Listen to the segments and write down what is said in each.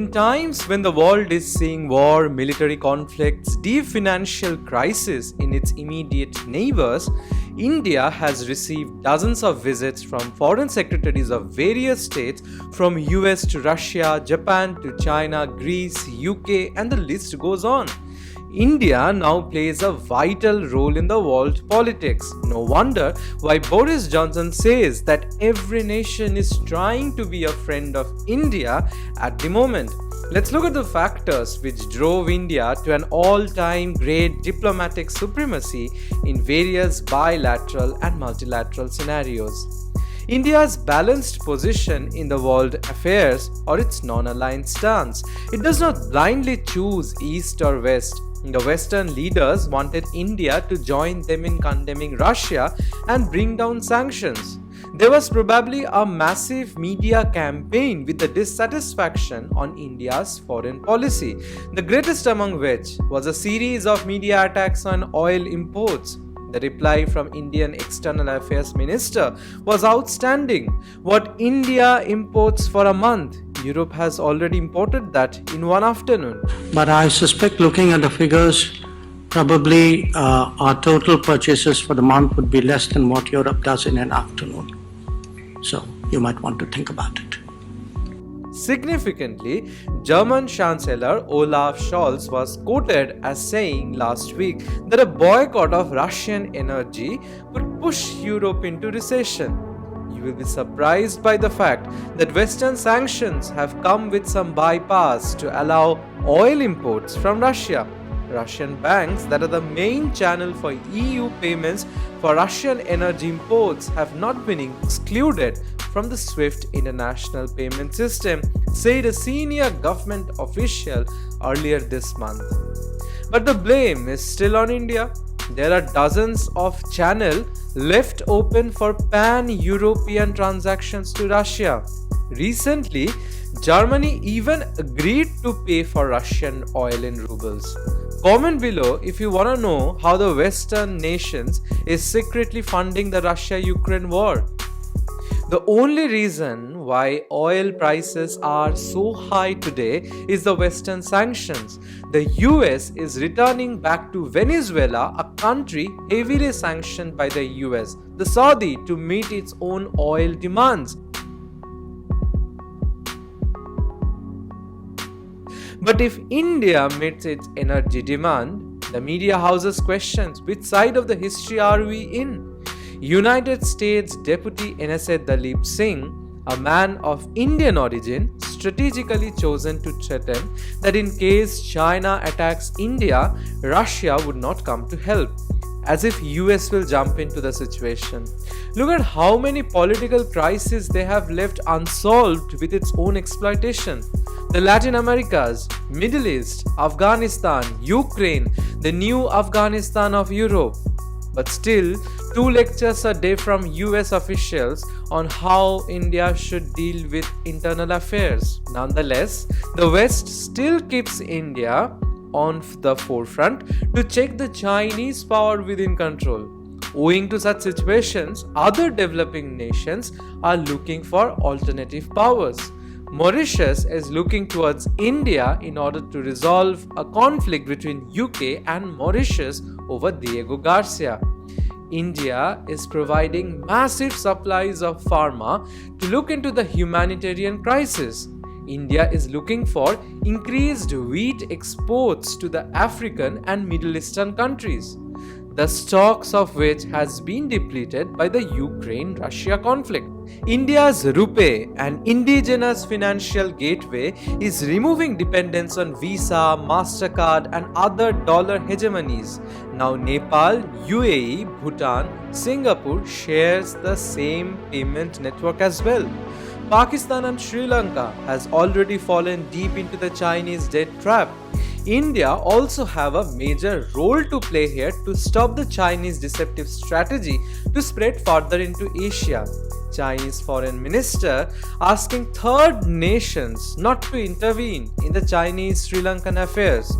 In times when the world is seeing war, military conflicts, deep financial crisis in its immediate neighbours, India has received dozens of visits from foreign secretaries of various states, from US to Russia, Japan to China, Greece, UK, and the list goes on. India now plays a vital role in the world politics. No wonder why Boris Johnson says that every nation is trying to be a friend of India at the moment. Let's look at the factors which drove India to an all-time great diplomatic supremacy in various bilateral and multilateral scenarios. India's balanced position in the world affairs, or its non-aligned stance. It does not blindly choose east or west. The Western leaders wanted India to join them in condemning Russia and bring down sanctions. There was probably a massive media campaign with the dissatisfaction on India's foreign policy, the greatest among which was a series of media attacks on oil imports. The reply from Indian External Affairs Minister was outstanding. What India imports for a month, Europe has already imported that in one afternoon. But I suspect, looking at the figures, probably our total purchases for the month would be less than what Europe does in an afternoon. So you might want to think about it. Significantly, German Chancellor Olaf Scholz was quoted as saying last week that a boycott of Russian energy would push Europe into recession. You will be surprised by the fact that Western sanctions have come with some bypass to allow oil imports from Russia. Russian banks that are the main channel for EU payments for Russian energy imports have not been excluded from the SWIFT international payment system, said a senior government official earlier this month. But the blame is still on India. There are dozens of channels left open for pan-European transactions to Russia. Recently, Germany even agreed to pay for Russian oil in rubles. Comment below if you want to know how the Western nations is secretly funding the Russia-Ukraine war. The only reason why oil prices are so high today is the Western sanctions. The US is returning back to Venezuela, a country heavily sanctioned by the US, the Saudi, to meet its own oil demands. But if India meets its energy demand, the media houses questions, which side of the history are we in? United States Deputy NSA Dalip Singh, a man of Indian origin, strategically chosen to threaten that in case China attacks India, Russia would not come to help, as if US will jump into the situation. Look at how many political crises they have left unsolved with its own exploitation. The Latin Americas, Middle East, Afghanistan, Ukraine, the new Afghanistan of Europe. But still, 2 lectures a day from US officials on how India should deal with internal affairs. Nonetheless, the West still keeps India on the forefront to check the Chinese power within control. Owing to such situations, other developing nations are looking for alternative powers. Mauritius is looking towards India in order to resolve a conflict between UK and Mauritius over Diego Garcia. India is providing massive supplies of pharma to look into the humanitarian crisis. India is looking for increased wheat exports to the African and Middle Eastern countries, the stocks of which has been depleted by the Ukraine-Russia conflict. India's rupee, an indigenous financial gateway, is removing dependence on Visa, MasterCard and other dollar hegemonies. Now Nepal, UAE, Bhutan, Singapore shares the same payment network as well. Pakistan and Sri Lanka has already fallen deep into the Chinese debt trap. India also have a major role to play here to stop the Chinese deceptive strategy to spread further into Asia. Chinese Foreign Minister asking third nations not to intervene in the Chinese-Sri Lankan affairs.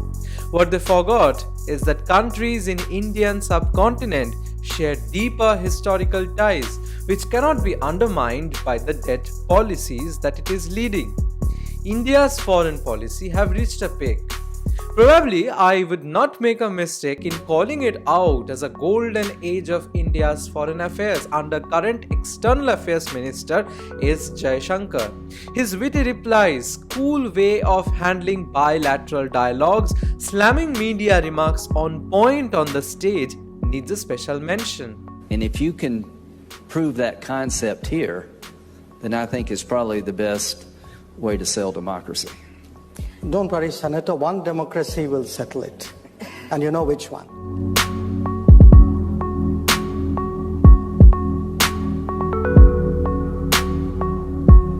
What they forgot is that countries in Indian subcontinent share deeper historical ties which cannot be undermined by the debt policies that it is leading. India's foreign policy have reached a peak. Probably, I would not make a mistake in calling it out as a golden age of India's foreign affairs under current External Affairs Minister S. Jaishankar. His witty replies, cool way of handling bilateral dialogues, slamming media remarks on point on the stage needs a special mention. And if you can prove that concept here, then I think it's probably the best way to sell democracy. Don't worry, Senator, one democracy will settle it. And you know which one.